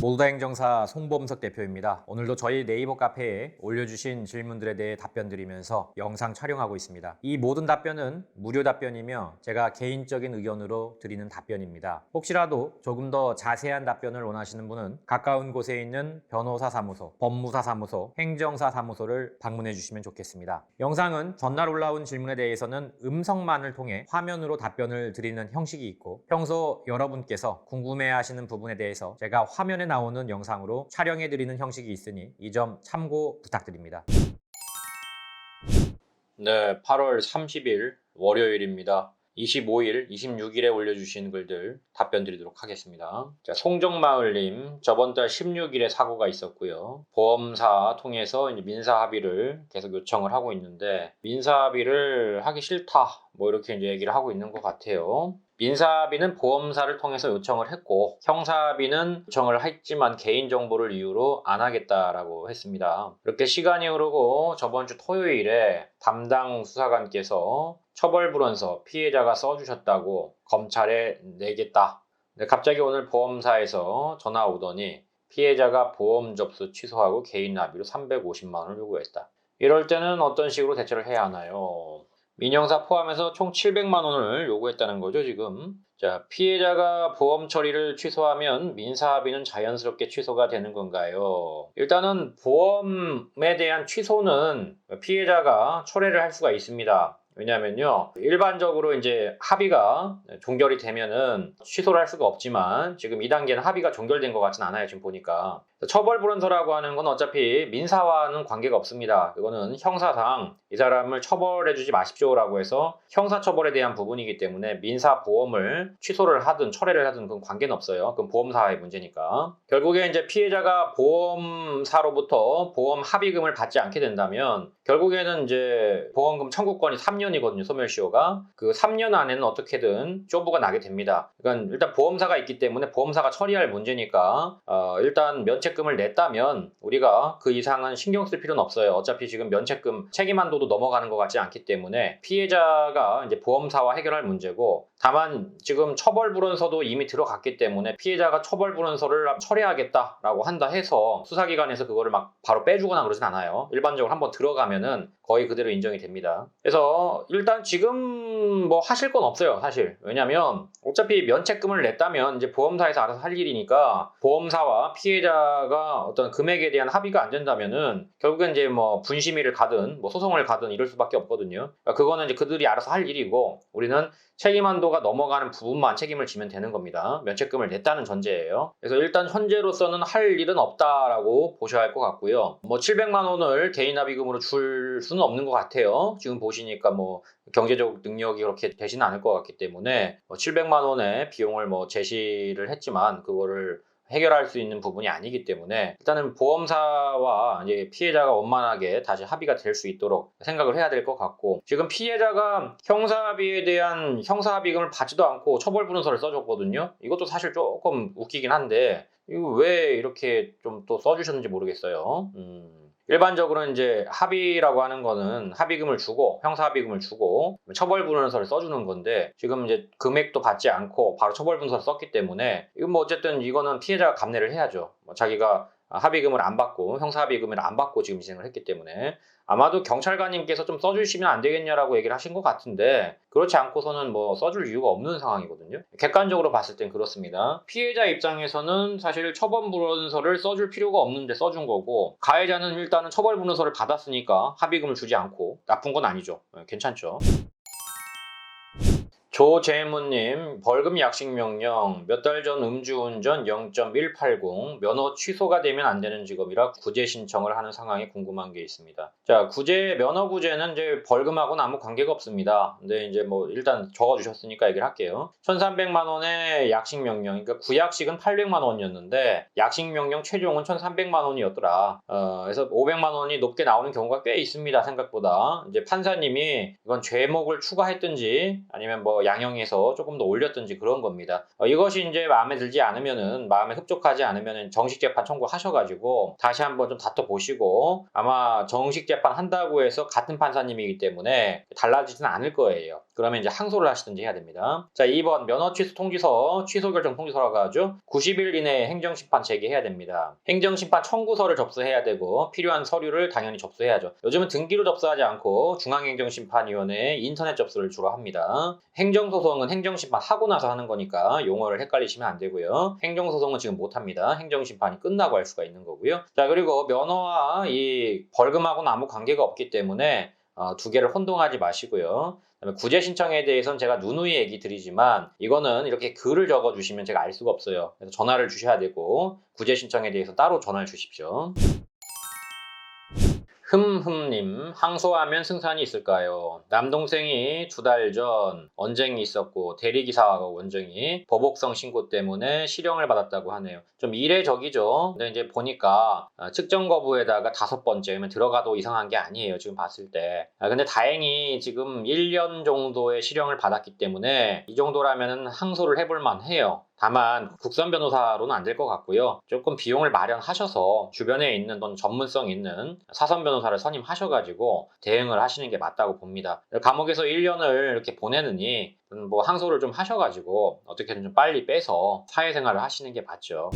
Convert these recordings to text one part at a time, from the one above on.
몰다행정사 송범석 대표입니다. 오늘도 저희 네이버 카페에 올려주신 질문들에 대해 답변 드리면서 영상 촬영하고 있습니다. 이 모든 답변은 무료 답변이며 제가 개인적인 의견으로 드리는 답변입니다. 혹시라도 조금 더 자세한 답변을 원하시는 분은 가까운 곳에 있는 변호사 사무소, 법무사 사무소, 행정사 사무소를 방문해 주시면 좋겠습니다. 영상은 전날 올라온 질문에 대해서는 음성만을 통해 화면으로 답변을 드리는 형식이 있고, 평소 여러분께서 궁금해하시는 부분에 대해서 제가 화면에 나오는 영상으로 촬영해 드리는 형식이 있으니 이 점 참고 부탁드립니다. 네, 8월 30일 월요일입니다. 25일, 26일에 올려주신 글들 답변 드리도록 하겠습니다. 자, 송정마을님, 저번 달 16일에 사고가 있었고요. 보험사 통해서 이제 민사 합의를 계속 요청을 하고 있는데, 민사 합의를 하기 싫다, 뭐 이렇게 이제 얘기를 하고 있는 것 같아요. 민사합의는 보험사를 통해서 요청을 했고, 형사합의는 요청을 했지만 개인정보를 이유로 안 하겠다라고 했습니다. 이렇게 시간이 흐르고 저번 주 토요일에 담당 수사관께서 처벌불원서 피해자가 써주셨다고 검찰에 내겠다. 근데 갑자기 오늘 보험사에서 전화 오더니 피해자가 보험 접수 취소하고 개인 합의로 350만 원을 요구했다. 이럴 때는 어떤 식으로 대처를 해야 하나요? 민형사 포함해서 총 700만 원을 요구했다는 거죠, 지금. 자, 피해자가 보험 처리를 취소하면 민사합의는 자연스럽게 취소가 되는 건가요? 일단은 보험에 대한 취소는 피해자가 철회를 할 수가 있습니다. 왜냐면요, 일반적으로 이제 합의가 종결이 되면은 취소를 할 수가 없지만, 지금 2단계는 합의가 종결된 것 같진 않아요, 지금 보니까. 처벌불원서라고 하는 건 어차피 민사와는 관계가 없습니다. 그거는 형사상 이 사람을 처벌해주지 마십시오라고 해서 형사처벌에 대한 부분이기 때문에 민사보험을 취소를 하든 철회를 하든 그건 관계는 없어요. 그건 보험사의 문제니까. 결국에 이제 피해자가 보험사로부터 보험 합의금을 받지 않게 된다면, 결국에는 이제 보험금 청구권이 3년이거든요, 소멸시효가. 그 3년 안에는 어떻게든 쪼부가 나게 됩니다. 그러니까 일단 보험사가 있기 때문에 보험사가 처리할 문제니까 일단 면책금을 냈다면 우리가 그 이상은 신경 쓸 필요는 없어요. 어차피 지금 면책금 책임 한도도 넘어가는 것 같지 않기 때문에 피해자가 이제 보험사와 해결할 문제고, 다만 지금 처벌불원서도 이미 들어갔기 때문에 피해자가 처벌불원서를 철회하겠다라고 한다 해서 수사기관에서 그거를 막 바로 빼주거나 그러진 않아요. 일반적으로 한번 들어가면은 거의 그대로 인정이 됩니다. 그래서 일단 지금 뭐 하실 건 없어요, 사실. 왜냐면 어차피 면책금을 냈다면 이제 보험사에서 알아서 할 일이니까, 보험사와 피해자가 어떤 금액에 대한 합의가 안 된다면은 결국엔 이제 뭐 분심위를 가든 뭐 소송을 가든 이럴 수밖에 없거든요. 그러니까 그거는 이제 그들이 알아서 할 일이고, 우리는 책임 한도가 넘어가는 부분만 책임을 지면 되는 겁니다. 면책금을 냈다는 전제예요. 그래서 일단 현재로서는 할 일은 없다라고 보셔야 할 것 같고요. 뭐 700만 원을 개인 합의금으로 줄 수는 없는 것 같아요. 지금 보시니까 뭐 경제적 능력이 그렇게 되지는 않을 것 같기 때문에 700만 원의 비용을 뭐 제시를 했지만 그거를 해결할 수 있는 부분이 아니기 때문에, 일단은 보험사와 이제 피해자가 원만하게 다시 합의가 될 수 있도록 생각을 해야 될 것 같고, 지금 피해자가 형사합의에 대한 형사합의금을 받지도 않고 처벌불원서를 써줬거든요. 이것도 사실 조금 웃기긴 한데, 이거 왜 이렇게 좀 또 써주셨는지 모르겠어요. 일반적으로는 이제 합의라고 하는 거는 합의금을 주고, 형사합의금을 주고 처벌분원서를 써주는 건데, 지금 이제 금액도 받지 않고 바로 처벌분원서를 썼기 때문에 이건 뭐 어쨌든 이거는 피해자가 감내를 해야죠. 뭐 자기가 합의금을 안 받고 형사합의금을 안 받고 지금 진행을 했기 때문에, 아마도 경찰관님께서 좀 써주시면 안 되겠냐라고 얘기를 하신 것 같은데, 그렇지 않고서는 뭐 써줄 이유가 없는 상황이거든요. 객관적으로 봤을 땐 그렇습니다. 피해자 입장에서는 사실 처벌분원서를 써줄 필요가 없는데 써준 거고, 가해자는 일단은 처벌분원서를 받았으니까 합의금을 주지 않고 나쁜 건 아니죠. 괜찮죠. 조재문님, 벌금 약식 명령, 몇 달 전 음주운전 0.180, 면허 취소가 되면 안 되는 직업이라 구제 신청을 하는 상황이 궁금한 게 있습니다. 자, 면허 구제는 이제 벌금하고는 아무 관계가 없습니다. 근데 이제 뭐 일단 적어주셨으니까 얘기를 할게요. 1,300만 원의 약식 명령, 그러니까 구약식은 800만 원이었는데 약식 명령 최종은 1,300만 원이었더라. 그래서 500만 원이 높게 나오는 경우가 꽤 있습니다, 생각보다. 이제 판사님이 이건 죄목을 추가했든지 아니면 뭐 양형에서 조금 더 올렸든지 그런 겁니다. 이것이 이제 마음에 들지 않으면은, 마음에 흡족하지 않으면은 정식 재판 청구하셔가지고 다시 한번 좀 다퉈보시고, 아마 정식 재판 한다고 해서 같은 판사님이기 때문에 달라지진 않을 거예요. 그러면 이제 항소를 하시든지 해야 됩니다. 자, 2번 면허 취소 통지서, 취소 결정 통지서라고 하죠. 90일 이내에 행정심판 제기해야 됩니다. 행정심판 청구서를 접수해야 되고 필요한 서류를 당연히 접수해야죠. 요즘은 등기로 접수하지 않고 중앙행정심판위원회에 인터넷 접수를 주로 합니다. 행정소송은 행정심판 하고 나서 하는 거니까 용어를 헷갈리시면 안 되고요. 행정소송은 지금 못합니다. 행정심판이 끝나고 할 수가 있는 거고요. 자, 그리고 면허와 이 벌금하고는 아무 관계가 없기 때문에 두 개를 혼동하지 마시고요. 그다음에 구제 신청에 대해서는 제가 누누이 얘기 드리지만 이거는 이렇게 글을 적어 주시면 제가 알 수가 없어요. 그래서 전화를 주셔야 되고 구제 신청에 대해서 따로 전화를 주십시오. 흠흠님, 항소하면 승산이 있을까요? 남동생이 2달 전 언쟁이 있었고 대리기사와 원정이 보복성 신고 때문에 실형을 받았다고 하네요. 좀 이례적이죠. 근데 이제 보니까 측정 거부에다가 5번째면 들어가도 이상한 게 아니에요. 지금 봤을 때. 근데 다행히 지금 1년 정도의 실형을 받았기 때문에 이 정도라면 항소를 해볼 만해요. 다만 국선 변호사로는 안 될 것 같고요. 조금 비용을 마련하셔서 주변에 있는 돈 전문성 있는 사선 변호사를 선임하셔가지고 대응을 하시는 게 맞다고 봅니다. 감옥에서 1년을 이렇게 보내느니 뭐 항소를 좀 하셔가지고 어떻게든 좀 빨리 빼서 사회생활을 하시는 게 맞죠.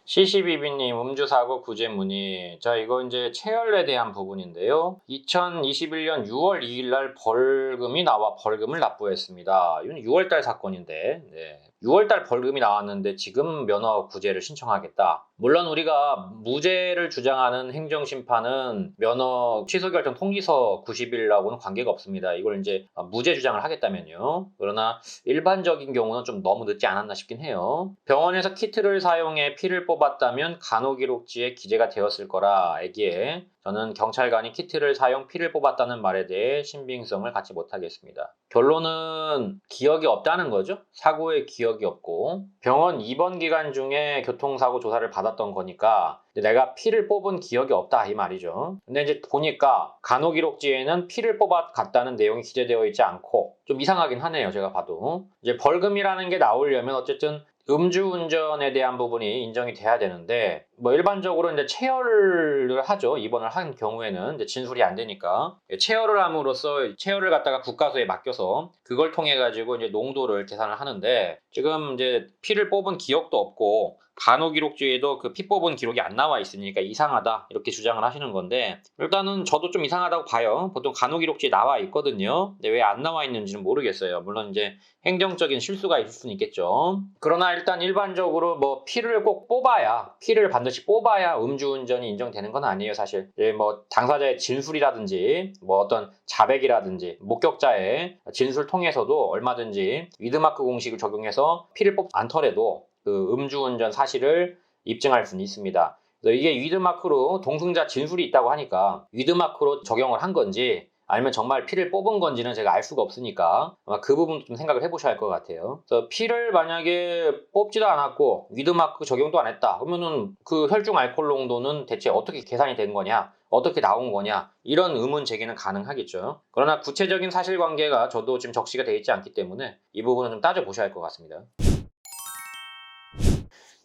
CCBB님 음주사고 구제 문의. 자, 이거 이제 체열에 대한 부분인데요. 2021년 6월 2일 날 벌금이 나와 벌금을 납부했습니다. 이건 6월달 사건인데, 네. 6월달 벌금이 나왔는데 지금 면허 구제를 신청하겠다. 물론 우리가 무죄를 주장하는 행정심판은 면허 취소 결정 통지서 90일하고는 관계가 없습니다. 이걸 이제 무죄 주장을 하겠다면요. 그러나 일반적인 경우는 좀 너무 늦지 않았나 싶긴 해요. 병원에서 키트를 사용해 피를 뽑았다면 간호기록지에 기재가 되었을 거라 얘기해 저는 경찰관이 키트를 사용 피를 뽑았다는 말에 대해 신빙성을 갖지 못하겠습니다. 결론은 기억이 없다는 거죠. 사고의 기억이 없고 병원 입원 기간 중에 교통사고 조사를 받았던 거니까 내가 피를 뽑은 기억이 없다 이 말이죠. 근데 이제 보니까 간호기록지에는 피를 뽑아 갔다는 내용이 기재되어 있지 않고 좀 이상하긴 하네요. 제가 봐도 이제 벌금이라는 게 나오려면 어쨌든 음주운전에 대한 부분이 인정이 돼야 되는데 뭐 일반적으로 이제 체열을 하죠. 입원을 한 경우에는 이제 진술이 안 되니까 체열을 함으로써 체열을 갖다가 국가서에 맡겨서 그걸 통해 가지고 이제 농도를 계산을 하는데 지금 이제 피를 뽑은 기억도 없고 간호기록지에도 그 피 뽑은 기록이 안 나와 있으니까 이상하다 이렇게 주장을 하시는 건데 일단은 저도 좀 이상하다고 봐요. 보통 간호기록지에 나와 있거든요. 근데 왜 안 나와 있는지는 모르겠어요. 물론 이제 행정적인 실수가 있을 수는 있겠죠. 그러나 일단 일반적으로 뭐 피를 꼭 뽑아야 피를 반드시 뽑아야 음주운전이 인정되는 건 아니에요. 사실 뭐 당사자의 진술이라든지 뭐 어떤 자백이라든지 목격자의 진술 통해서도 얼마든지 위드마크 공식을 적용해서 피를 뽑지 않더라도 그 음주운전 사실을 입증할 수는 있습니다. 그래서 이게 위드마크로 동승자 진술이 있다고 하니까 위드마크로 적용을 한 건지 아니면 정말 피를 뽑은 건지는 제가 알 수가 없으니까 아마 그 부분 좀 생각을 해보셔야 할 것 같아요. 그래서 피를 만약에 뽑지도 않았고 위드마크 적용도 안 했다 그러면은 그 혈중 알코올 농도는 대체 어떻게 계산이 된 거냐 어떻게 나온 거냐 이런 의문 제기는 가능하겠죠. 그러나 구체적인 사실관계가 저도 지금 적시가 되어 있지 않기 때문에 이 부분은 좀 따져보셔야 할 것 같습니다.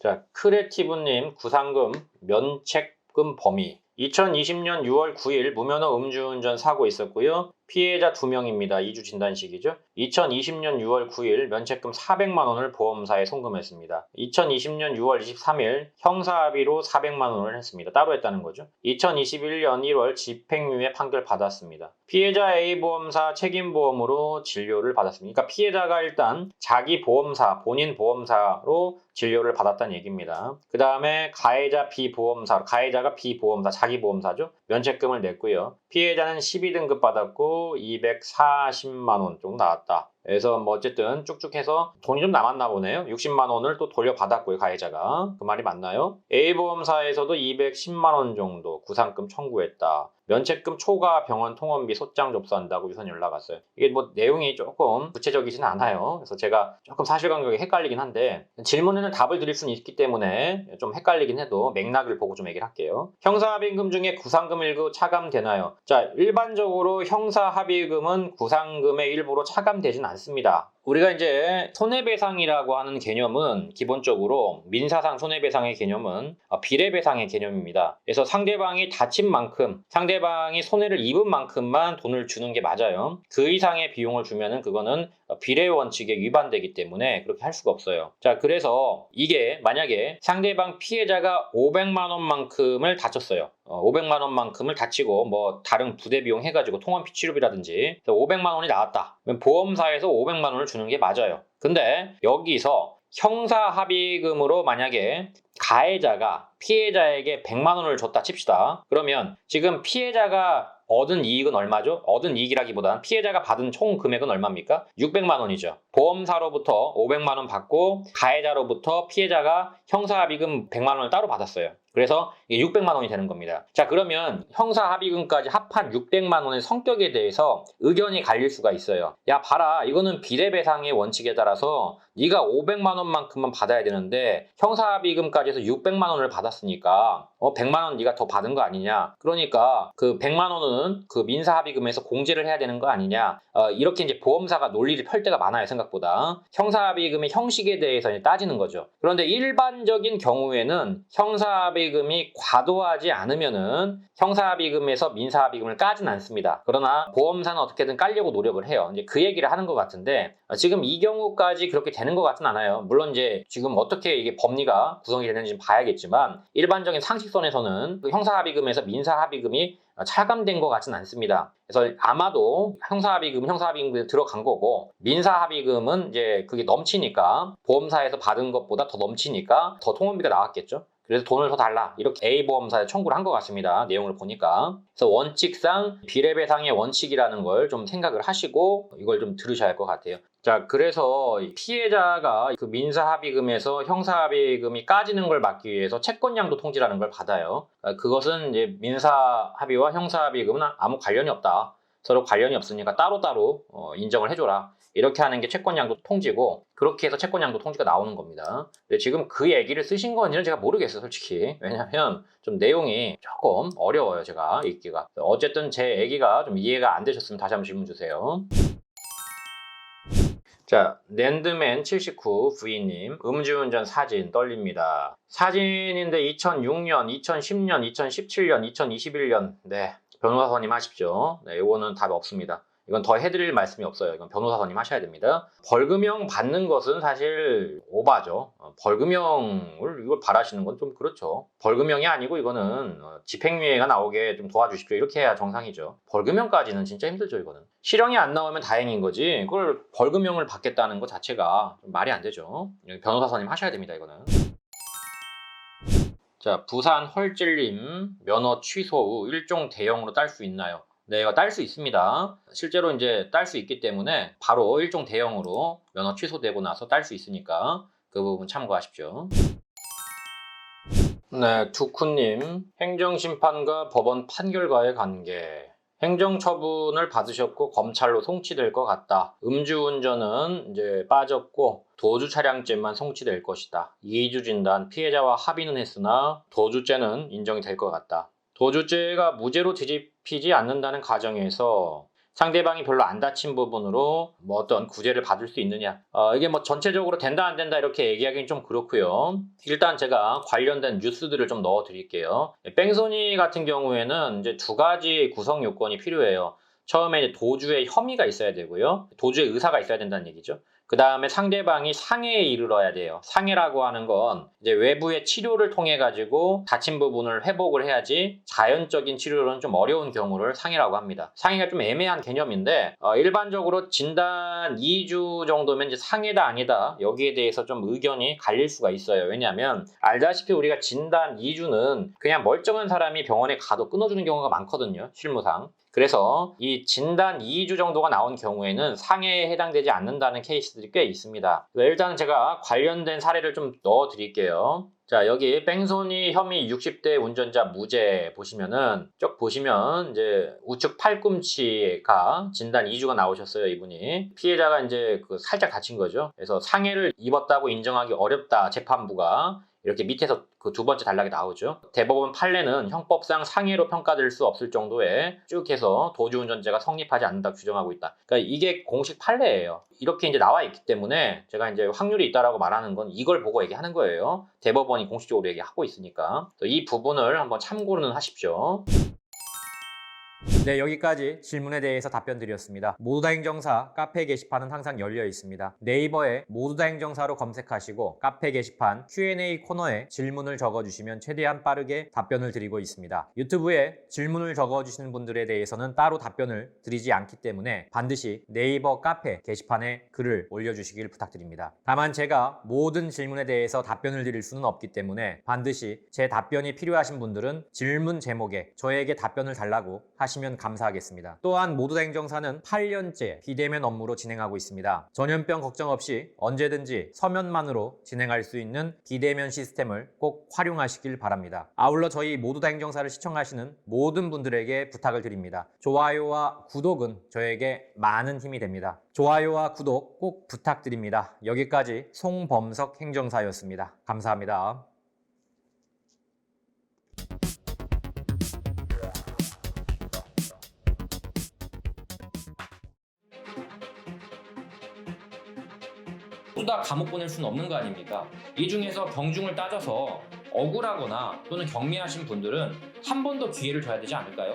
자, 크레티브님 구상금 면책금 범위 2020년 6월 9일 무면허 음주운전 사고 있었고요. 피해자 2명입니다. 2주 진단식이죠. 2020년 6월 9일 면책금 400만 원을 보험사에 송금했습니다. 2020년 6월 23일 형사합의로 400만 원을 했습니다. 따로 했다는 거죠. 2021년 1월 집행유예 판결 받았습니다. 피해자 A보험사 책임보험으로 진료를 받았습니다. 그러니까 피해자가 일단 자기 보험사, 본인 보험사로 진료를 받았다는 얘기입니다. 그 다음에 가해자가 B보험사, 자기 보험사죠. 면책금을 냈고요. 피해자는 12등급 받았고 240만 원 정도 나왔다. 그래서 뭐 어쨌든 쭉쭉 해서 돈이 좀 남았나 보네요. 60만 원을 또 돌려받았고요. 가해자가. 그 말이 맞나요? A보험사에서도 210만 원 정도 구상금 청구했다. 면책금 초과 병원 통원비 소장 접수한다고 유선 연락 왔어요. 이게 뭐 내용이 조금 구체적이진 않아요. 그래서 제가 조금 사실관계가 헷갈리긴 한데 질문에는 답을 드릴 수는 있기 때문에 좀 헷갈리긴 해도 맥락을 보고 좀 얘기를 할게요. 형사합의금 중에 구상금 일부 차감되나요? 자, 일반적으로 형사합의금은 구상금의 일부로 차감되진 않습니다. 우리가 이제 손해배상이라고 하는 개념은 기본적으로 민사상 손해배상의 개념은 비례배상의 개념입니다. 그래서 상대방이 다친 만큼, 상대방이 손해를 입은 만큼만 돈을 주는 게 맞아요. 그 이상의 비용을 주면은 그거는 비례 원칙에 위반되기 때문에 그렇게 할 수가 없어요. 자, 그래서 이게 만약에 상대방 피해자가 500만 원만큼을 다쳤어요. 500만 원만큼을 다치고 뭐 다른 부대 비용 해가지고 통원비 치료비라든지 500만 원이 나왔다. 그럼 보험사에서 500만 원을 주는 게 맞아요. 근데 여기서 형사합의금으로 만약에 가해자가 피해자에게 100만 원을 줬다 칩시다. 그러면 지금 피해자가 얻은 이익은 얼마죠? 얻은 이익이라기보다는 피해자가 받은 총 금액은 얼마입니까? 600만 원이죠. 보험사로부터 500만 원 받고 가해자로부터 피해자가 형사합의금 100만 원을 따로 받았어요. 그래서 이게 600만 원이 되는 겁니다. 자, 그러면 형사합의금까지 합한 600만 원의 성격에 대해서 의견이 갈릴 수가 있어요. 야, 봐라. 이거는 비례배상의 원칙에 따라서 네가 500만 원만큼만 받아야 되는데 형사합의금까지 해서 600만 원을 받았으니까 100만 원 네가 더 받은 거 아니냐. 그러니까 그 100만 원은 그 민사합의금에서 공제를 해야 되는 거 아니냐. 이렇게 이제 보험사가 논리를 펼 때가 많아요, 생각보다. 형사합의금의 형식에 대해서 이제 따지는 거죠. 그런데 일반적인 경우에는 형사합의금이 과도하지 않으면은 형사합의금에서 민사합의금을 까진 않습니다. 그러나 보험사는 어떻게든 깔려고 노력을 해요. 이제 그 얘기를 하는 것 같은데 지금 이 경우까지 그렇게 되는 것 같진 않아요. 물론 이제 지금 어떻게 이게 법리가 구성이 되는지 봐야겠지만 일반적인 상식선에서는 그 형사합의금에서 민사합의금이 차감된 것 같진 않습니다. 그래서 아마도 형사합의금에 들어간 거고 민사합의금은 이제 그게 넘치니까 보험사에서 받은 것보다 더 넘치니까 더 통원비가 나왔겠죠. 그래서 돈을 더 달라 이렇게 A보험사에 청구를 한 것 같습니다. 내용을 보니까. 그래서 원칙상 비례배상의 원칙이라는 걸 좀 생각을 하시고 이걸 좀 들으셔야 할 것 같아요. 자, 그래서 피해자가 그 민사합의금에서 형사합의금이 까지는 걸 막기 위해서 채권양도 통지라는 걸 받아요. 그것은 이제 민사합의와 형사합의금은 아무 관련이 없다. 서로 관련이 없으니까 따로따로 인정을 해줘라. 이렇게 하는 게 채권양도 통지고 그렇게 해서 채권양도 통지가 나오는 겁니다. 근데 지금 그 얘기를 쓰신 건지는 제가 모르겠어요, 솔직히. 왜냐하면 좀 내용이 조금 어려워요, 제가 읽기가. 어쨌든 제 얘기가 좀 이해가 안 되셨으면 다시 한번 질문 주세요. 자, 랜드맨 79 부인님, 음주운전 사진 떨립니다. 사진인데 2006년, 2010년, 2017년, 2021년, 네, 변호사님 하십시오. 네, 이거는 답이 없습니다. 이건 더 해드릴 말씀이 없어요. 이건 변호사님 하셔야 됩니다. 벌금형 받는 것은 사실 오바죠. 벌금형을 이걸 바라시는 건 좀 그렇죠. 벌금형이 아니고 이거는 집행유예가 나오게 좀 도와주십시오. 이렇게 해야 정상이죠. 벌금형까지는 진짜 힘들죠, 이거는. 실형이 안 나오면 다행인 거지 그걸 벌금형을 받겠다는 것 자체가 좀 말이 안 되죠. 변호사님 하셔야 됩니다, 이거는. 자, 부산 헐찔님 면허 취소 후 일종 대형으로 딸 수 있나요? 네, 이거 딸 수 있습니다. 실제로 이제 딸 수 있기 때문에 바로 일종 대형으로 면허 취소되고 나서 딸 수 있으니까 그 부분 참고하십시오. 네, 두쿠님 행정심판과 법원 판결과의 관계. 행정처분을 받으셨고 검찰로 송치될 것 같다. 음주운전은 이제 빠졌고 도주차량죄만 송치될 것이다. 이의주진단 피해자와 합의는 했으나 도주죄는 인정이 될 것 같다. 도주죄가 무죄로 뒤집히지 않는다는 가정에서 상대방이 별로 안 다친 부분으로 뭐 어떤 구제를 받을 수 있느냐. 이게 뭐 전체적으로 된다 안 된다 이렇게 얘기하기는 좀 그렇고요. 일단 제가 관련된 뉴스들을 좀 넣어 드릴게요. 뺑소니 같은 경우에는 이제 두 가지 구성 요건이 필요해요. 처음에 도주의 혐의가 있어야 되고요. 도주의 의사가 있어야 된다는 얘기죠. 그 다음에 상대방이 상해에 이르러야 돼요. 상해라고 하는 건 이제 외부의 치료를 통해 가지고 다친 부분을 회복을 해야지 자연적인 치료로는 좀 어려운 경우를 상해라고 합니다. 상해가 좀 애매한 개념인데 일반적으로 진단 2주 정도면 이제 상해다 아니다 여기에 대해서 좀 의견이 갈릴 수가 있어요. 왜냐하면 알다시피 우리가 진단 2주는 그냥 멀쩡한 사람이 병원에 가도 끊어주는 경우가 많거든요. 실무상. 그래서 이 진단 2주 정도가 나온 경우에는 상해에 해당되지 않는다는 케이스들이 꽤 있습니다. 일단 제가 관련된 사례를 좀 넣어 드릴게요. 자, 여기 뺑소니 혐의 60대 운전자 무죄 보시면은 쭉 보시면 이제 우측 팔꿈치가 진단 2주가 나오셨어요, 이분이. 피해자가 이제 살짝 다친 거죠. 그래서 상해를 입었다고 인정하기 어렵다, 재판부가. 이렇게 밑에서 그 두 번째 단락이 나오죠. 대법원 판례는 형법상 상해로 평가될 수 없을 정도의 쭉 해서 도주운전죄가 성립하지 않는다고 규정하고 있다. 그러니까 이게 공식 판례예요. 이렇게 이제 나와 있기 때문에 제가 이제 확률이 있다라고 말하는 건 이걸 보고 얘기하는 거예요. 대법원이 공식적으로 얘기하고 있으니까. 이 부분을 한번 참고는 하십시오. 네, 여기까지 질문에 대해서 답변 드렸습니다. 모두다 행정사 카페 게시판은 항상 열려 있습니다. 네이버에 모두다 행정사로 검색하시고 카페 게시판 Q&A 코너에 질문을 적어주시면 최대한 빠르게 답변을 드리고 있습니다. 유튜브에 질문을 적어주시는 분들에 대해서는 따로 답변을 드리지 않기 때문에 반드시 네이버 카페 게시판에 글을 올려주시길 부탁드립니다. 다만 제가 모든 질문에 대해서 답변을 드릴 수는 없기 때문에 반드시 제 답변이 필요하신 분들은 질문 제목에 저에게 답변을 달라고 하시면 감사하겠습니다. 또한 모두다 행정사는 8년째 비대면 업무로 진행하고 있습니다. 전염병 걱정 없이 언제든지 서면만으로 진행할 수 있는 비대면 시스템을 꼭 활용하시길 바랍니다. 아울러 저희 모두다 행정사를 시청하시는 모든 분들에게 부탁을 드립니다. 좋아요와 구독은 저에게 많은 힘이 됩니다. 좋아요와 구독 꼭 부탁드립니다. 여기까지 송범석 행정사였습니다. 감사합니다. 모두 다 감옥 보낼 수는 없는 거 아닙니까? 이 중에서 경중을 따져서 억울하거나 또는 경미하신 분들은 한 번 더 기회를 줘야 되지 않을까요?